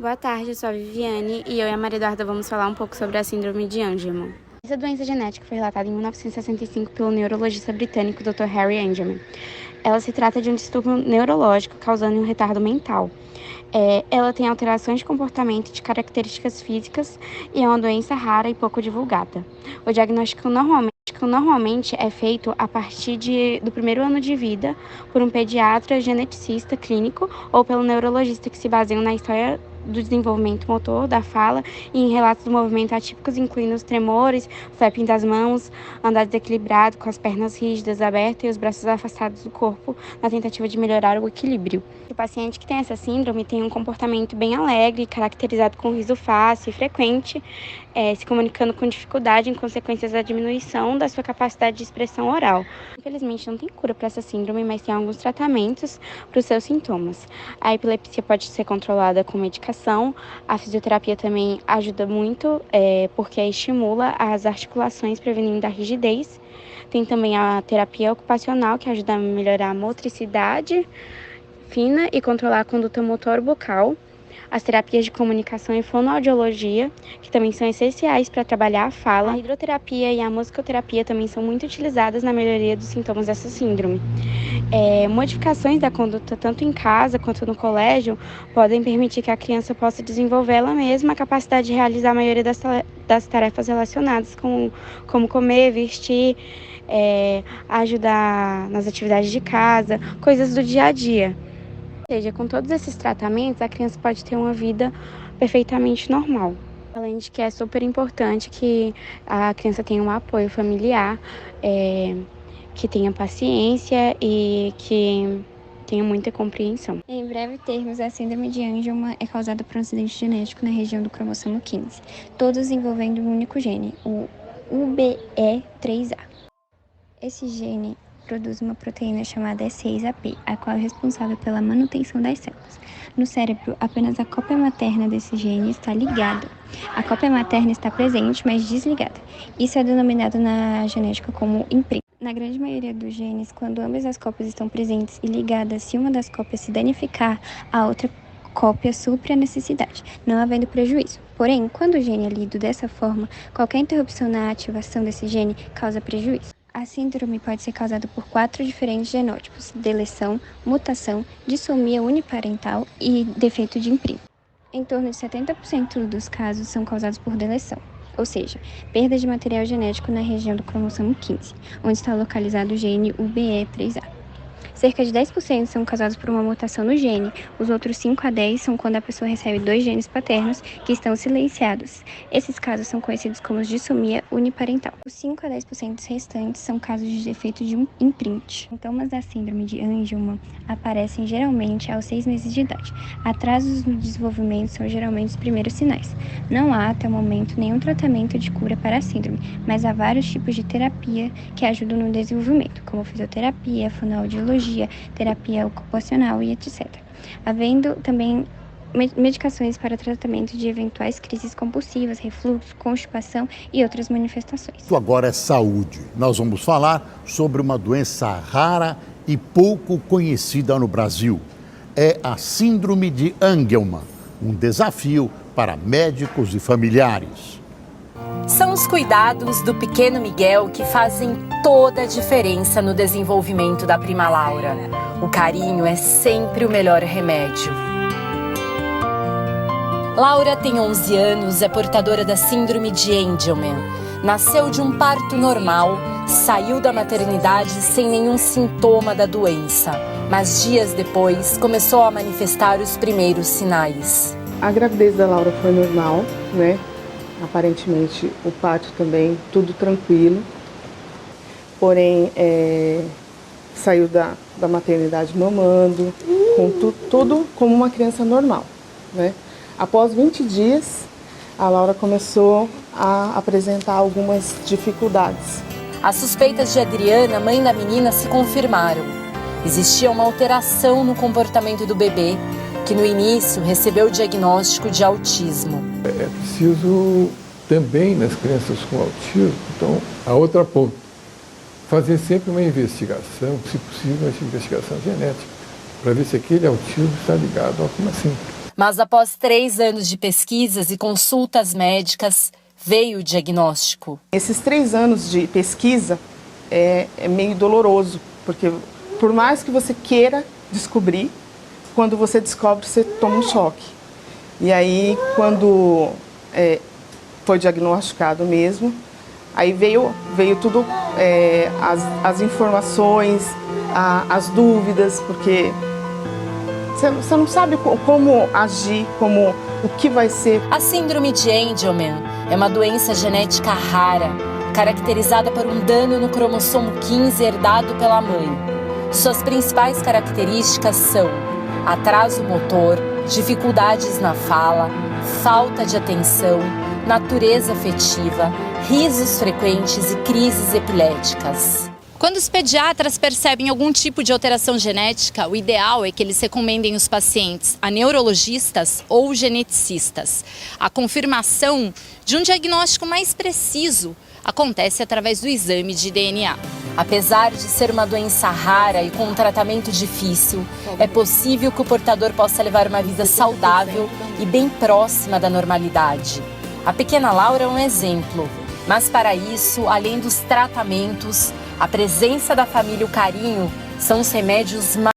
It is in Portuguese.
Boa tarde, eu sou a Viviane e eu e a Maria Eduarda vamos falar um pouco sobre a síndrome de Angelman. Essa doença genética foi relatada em 1965 pelo neurologista britânico Dr. Harry Angelman. Ela se trata de um distúrbio neurológico causando um retardo mental. Ela tem alterações de comportamento e de características físicas e é uma doença rara e pouco divulgada. O diagnóstico normalmente é feito a partir do primeiro ano de vida por um pediatra geneticista clínico ou pelo neurologista que se baseiam na história do desenvolvimento motor, da fala e em relatos do movimento atípicos, incluindo os tremores, o flapping das mãos, andar desequilibrado, com as pernas rígidas, abertas e os braços afastados do corpo, na tentativa de melhorar o equilíbrio. O paciente que tem essa síndrome tem um comportamento bem alegre, caracterizado com riso fácil e frequente, se comunicando com dificuldade em consequências da diminuição da sua capacidade de expressão oral. Infelizmente, não tem cura para essa síndrome, mas tem alguns tratamentos para os seus sintomas. A epilepsia pode ser controlada com medicação, a fisioterapia também ajuda muito, porque estimula as articulações, prevenindo a rigidez. Tem também a terapia ocupacional, que ajuda a melhorar a motricidade fina e controlar a conduta motor bucal. As terapias de comunicação e fonoaudiologia, que também são essenciais para trabalhar a fala. A hidroterapia e a musicoterapia também são muito utilizadas na melhoria dos sintomas dessa síndrome. Modificações da conduta, tanto em casa quanto no colégio, podem permitir que a criança possa desenvolver ela mesma a capacidade de realizar a maioria das tarefas relacionadas como comer, vestir, ajudar nas atividades de casa, coisas do dia a dia. Ou seja, com todos esses tratamentos, a criança pode ter uma vida perfeitamente normal. Além de que é super importante que a criança tenha um apoio familiar, que tenha paciência e que tenha muita compreensão. Em breve termos, a síndrome de Angelman é causada por um acidente genético na região do cromossomo 15, todos envolvendo um único gene, o UBE3A. Esse gene produz uma proteína chamada E6AP, a qual é responsável pela manutenção das células. No cérebro, apenas a cópia materna desse gene está ligada. A cópia materna está presente, mas desligada. Isso é denominado na genética como imprint. Na grande maioria dos genes, quando ambas as cópias estão presentes e ligadas, se uma das cópias se danificar, a outra cópia supre a necessidade, não havendo prejuízo. Porém, quando o gene é lido dessa forma, qualquer interrupção na ativação desse gene causa prejuízo. A síndrome pode ser causada por 4 diferentes genótipos: deleção, mutação, dissomia uniparental e defeito de imprint. Em torno de 70% dos casos são causados por deleção, ou seja, perda de material genético na região do cromossomo 15, onde está localizado o gene UBE3A. Cerca de 10% são causados por uma mutação no gene. Os outros 5 a 10 são quando a pessoa recebe 2 genes paternos que estão silenciados. Esses casos são conhecidos como dissomia uniparental. Os 5 a 10% restantes são casos de defeito de imprint. Sintomas da síndrome de Angelman aparecem geralmente aos 6 meses de idade. Atrasos no desenvolvimento são geralmente os primeiros sinais. Não há, até o momento, nenhum tratamento de cura para a síndrome, mas há vários tipos de terapia que ajudam no desenvolvimento, como fisioterapia, fonoaudiologia, terapia ocupacional e etc. Havendo também medicações para tratamento de eventuais crises compulsivas, refluxo, constipação e outras manifestações. Agora é saúde. Nós vamos falar sobre uma doença rara e pouco conhecida no Brasil. É a síndrome de Angelman, um desafio para médicos e familiares. São os cuidados do pequeno Miguel que fazem toda a diferença no desenvolvimento da prima Laura. O carinho é sempre o melhor remédio. Laura tem 11 anos, é portadora da síndrome de Angelman. Nasceu de um parto normal, saiu da maternidade sem nenhum sintoma da doença, mas dias depois começou a manifestar os primeiros sinais. A gravidez da Laura foi normal, né? Aparentemente o parto também, tudo tranquilo. Porém, saiu da maternidade mamando, com tudo como uma criança normal, né? Após 20 dias, a Laura começou a apresentar algumas dificuldades. As suspeitas de Adriana, mãe da menina, se confirmaram. Existia uma alteração no comportamento do bebê, que no início recebeu o diagnóstico de autismo. É preciso também nas crianças com autismo, então, a outra ponta, fazer sempre uma investigação, se possível, uma investigação genética, para ver se aquele autismo está ligado a alguma síndrome. Mas após 3 anos de pesquisas e consultas médicas, veio o diagnóstico. Esses 3 anos de pesquisa é meio doloroso, porque por mais que você queira descobrir, quando você descobre, você toma um choque. E aí, quando foi diagnosticado mesmo, aí veio tudo, as informações, as dúvidas, porque você não sabe como agir, o que vai ser. A síndrome de Angelman é uma doença genética rara, caracterizada por um dano no cromossomo 15 herdado pela mãe. Suas principais características são atraso motor, dificuldades na fala, falta de atenção, natureza afetiva, risos frequentes e crises epiléticas. Quando os pediatras percebem algum tipo de alteração genética, o ideal é que eles recomendem os pacientes a neurologistas ou geneticistas. A confirmação de um diagnóstico mais preciso acontece através do exame de DNA. Apesar de ser uma doença rara e com um tratamento difícil, é possível que o portador possa levar uma vida saudável e bem próxima da normalidade. A pequena Laura é um exemplo, mas para isso, além dos tratamentos, a presença da família e o carinho são os remédios mais